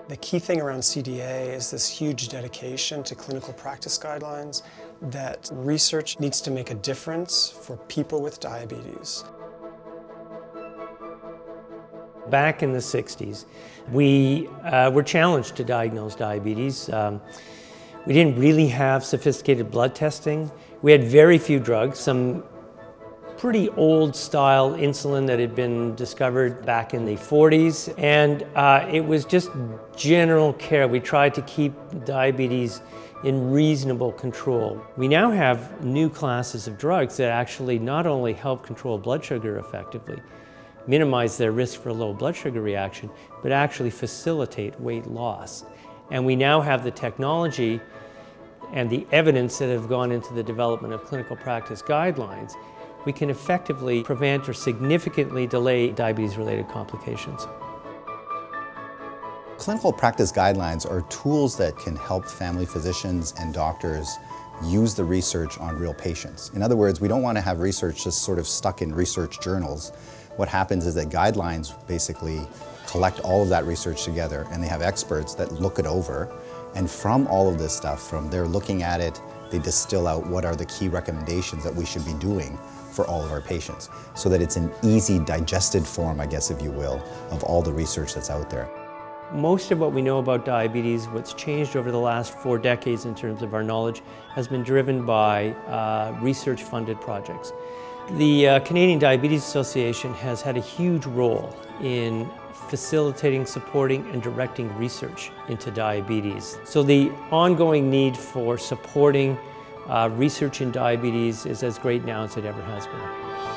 The key thing around CDA is this huge dedication to clinical practice guidelines that research needs to make a difference for people with diabetes. Back in the 60s, we were challenged to diagnose diabetes. We didn't really have sophisticated blood testing. We had very few drugs, some pretty old style insulin that had been discovered back in the 40s. And it was just general care. We tried to keep diabetes in reasonable control. We now have new classes of drugs that actually not only help control blood sugar effectively, minimize their risk for a low blood sugar reaction, but actually facilitate weight loss. And we now have the technology and the evidence that have gone into the development of clinical practice guidelines. We can effectively prevent or significantly delay diabetes-related complications. Clinical practice guidelines are tools that can help family physicians and doctors use the research on real patients. In other words, we don't want to have research just sort of stuck in research journals. What happens is that guidelines basically collect all of that research together, and they have experts that look it over. And from all of this stuff, from their looking at it, they distill out what are the key recommendations that we should be doing for all of our patients, so that it's an easy digested form, I guess, if you will, of all the research that's out there. Most of what we know about diabetes, what's changed over the last 4 decades in terms of our knowledge, has been driven by research-funded projects. The Canadian Diabetes Association has had a huge role in facilitating, supporting, and directing research into diabetes. So the ongoing need for supporting research in diabetes is as great now as it ever has been.